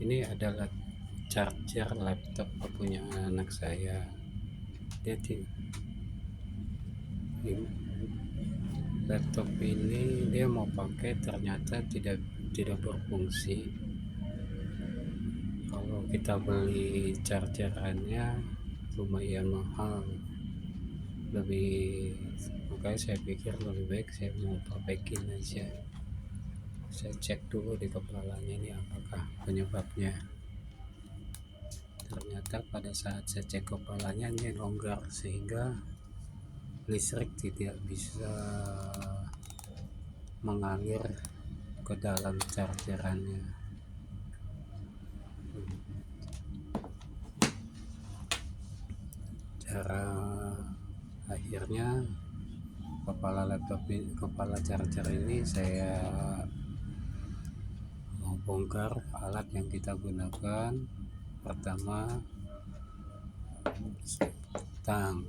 Ini adalah charger laptop punya anak saya. Dia laptop ini dia mau pakai, ternyata tidak berfungsi. Kalau kita beli chargerannya lumayan mahal, makanya saya pikir lebih baik saya mau perbaikin aja. Saya cek dulu di kepalanya ini apakah penyebabnya. Ternyata pada saat saya cek kepalanya ini longgar, sehingga listrik tidak bisa mengalir ke dalam chargerannya. Cara akhirnya kepala charger ini saya mau bongkar alat yang kita gunakan. Pertama, tang.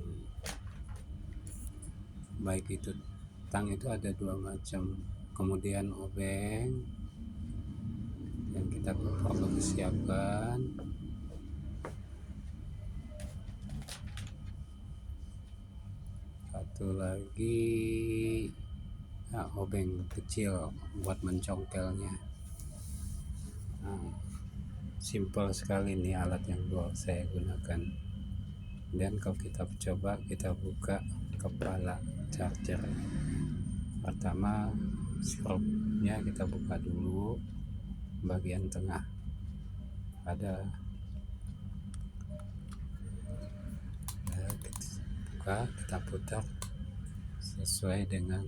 Baik itu tang itu ada dua macam, kemudian obeng yang kita perlu siapkan, satu lagi obeng kecil buat mencongkelnya. Simple sekali nih alat yang saya gunakan. Dan kalau kita coba kita buka kepala charger, pertama strupnya kita buka dulu bagian tengah, ada buka, kita putar sesuai dengan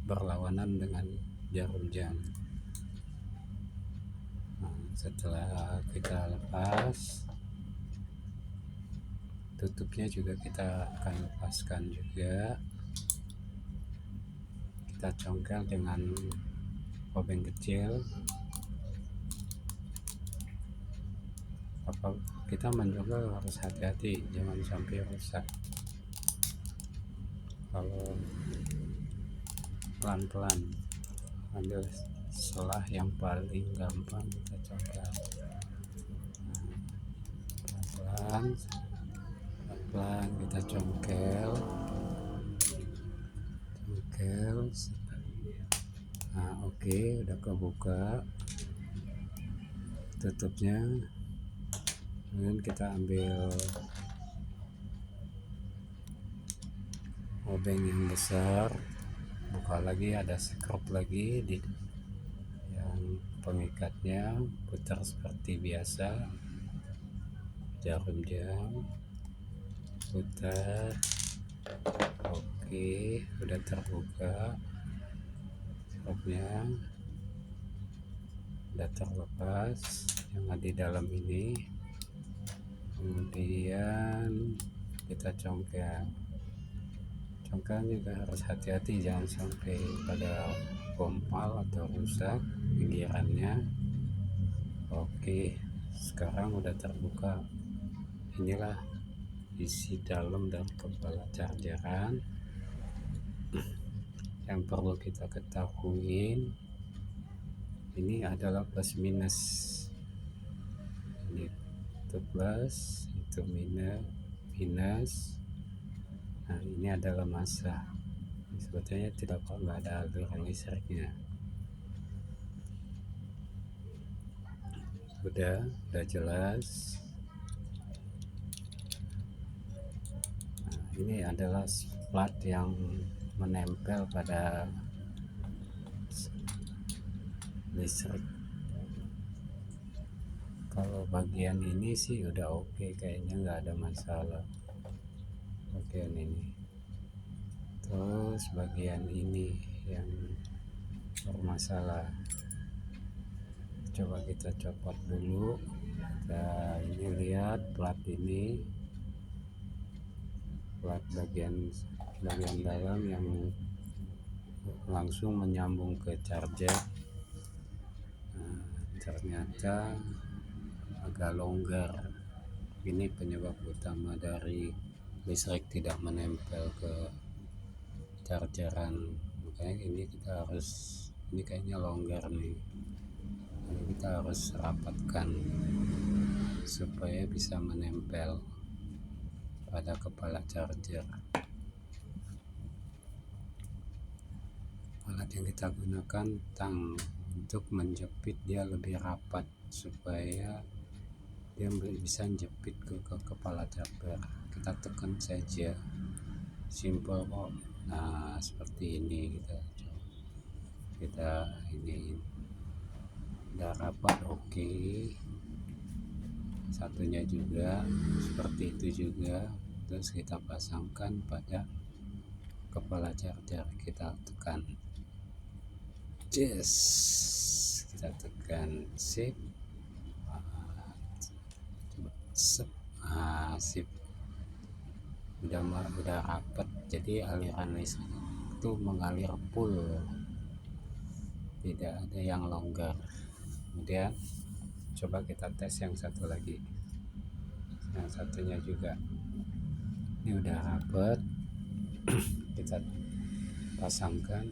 berlawanan dengan jarum jam. Setelah kita lepas, tutupnya juga kita akan lepaskan juga. Kita congkel dengan obeng kecil. Kita mencoba harus hati-hati, jangan sampai rusak. Kalau pelan-pelan, ambil selah yang paling gampang kita congkel. Pelan-pelan kita congkel. Oke, udah kebuka tutupnya. Kemudian kita ambil obeng yang besar, buka lagi, ada skrup lagi di yang pengikatnya, putar seperti biasa, jarum jam, putar. Oke, udah terbuka, skrupnya udah terlepas yang ada di dalam ini. Kemudian kita congkel juga harus hati-hati, jangan sampai pada kompal atau rusak pinggirannya. Oke, sekarang udah terbuka. Inilah isi dalam dan kepala chargeran. Yang perlu kita ketahui, ini adalah plus minus. Ini itu plus, itu minus. Nah, ini adalah masa. Sebetulnya nggak ada aliran listriknya. Udah jelas. Nah, ini adalah plat yang menempel pada listrik. Kalau bagian ini sih udah oke, kayaknya nggak ada masalah bagian ini. Terus bagian ini yang bermasalah, coba kita copot dulu. Nah, ini lihat plat ini, plat bagian dalam yang langsung menyambung ke charger. Nah, ternyata agak longgar. Ini penyebab utama dari listrik tidak menempel ke chargeran. Makanya ini kita harus ini kayaknya longgar nih. Jadi kita harus rapatkan supaya bisa menempel pada kepala charger. Alat yang kita gunakan tang untuk menjepit dia lebih rapat supaya dia bisa jepit ke kepala charger. Kita tekan saja, simple kok. Nah seperti ini kita ini udah rapat, oke. Satunya juga seperti itu juga, terus kita pasangkan pada kepala charger. Kita tekan yes, kita tekan sip, coba sip, udah rapat. Jadi aliran listrik itu mengalir full, tidak ada yang longgar. Kemudian coba kita tes yang satu lagi, yang satunya juga ini udah rapat. Kita pasangkan,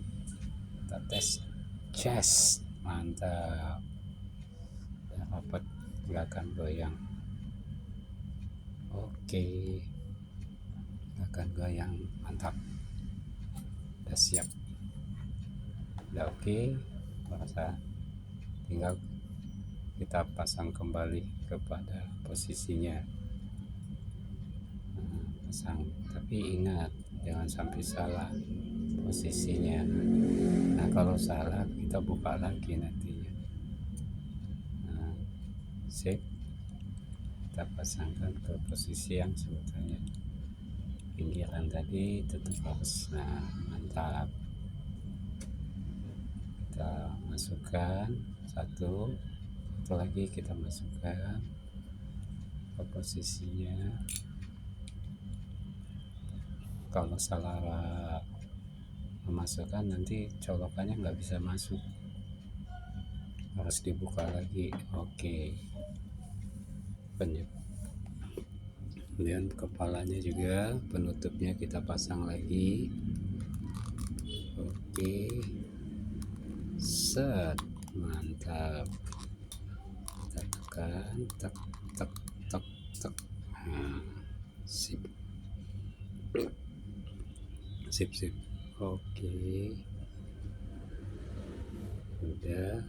kita tes, chest, mantap, udah rapat, nggak akan goyang. Oke, nggak akan goyang, mantap, udah siap, udah oke. Masa tinggal kita pasang kembali kepada posisinya. Pasang, tapi ingat jangan sampai salah posisinya. Nah kalau salah kita buka lagi nantinya. Nah, sip, kita pasangkan ke posisi yang sebetulnya pinggiran tadi tetap harus. Nah mantap, kita masukkan satu lagi, kita masukkan ke posisinya. Kalau salah memasukkan nanti colokannya nggak bisa masuk, harus dibuka lagi. Oke, kemudian kepalanya juga penutupnya kita pasang lagi. Oke, set, mantap, kita tekan, tek tek tek tek. Nah, sip sip sip. Oke, udah,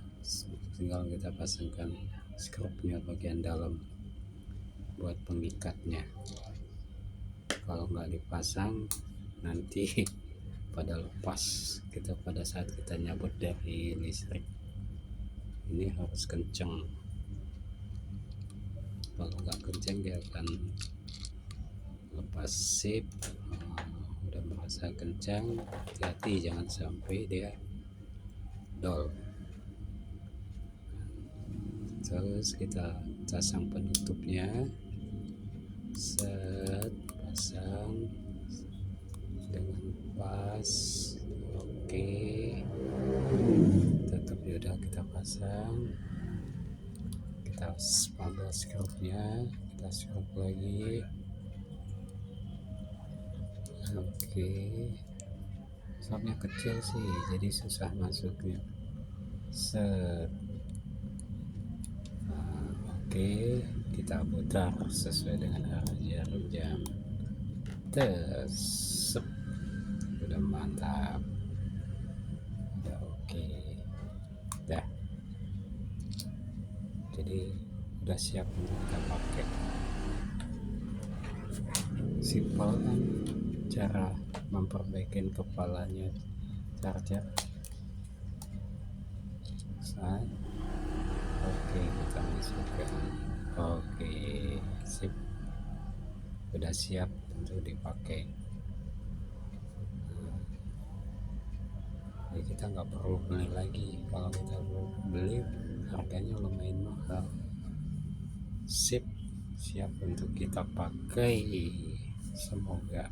tinggal kita pasangkan skrupnya bagian dalam buat pengikatnya. Kalau nggak dipasang nanti pada lepas kita pada saat kita nyabut dari listrik. Ini harus kenceng, kalau nggak kenceng dia akan lepas. Sip, udah merasa kencang, hati-hati jangan sampai dia dol. Terus kita pasang penutupnya, set, pasang dengan pas. Oke, tutup udah kita pasang. Kita ambil skrupnya, kita skrup lagi. Oke, skrupnya kecil sih jadi susah masuknya. Set. Oke, kita putar sesuai dengan arah jarum jam. Tes, udah mantap, udah oke, dah. Jadi udah siap untuk kita pakai. Simpel kan cara memperbaiki kepalanya charger. Oke, kita masukkan. Oke, sip, udah siap untuk dipakai. Jadi kita nggak perlu beli lagi. Kalau kita beli harganya lumayan mahal. Sip, siap untuk kita pakai. Semoga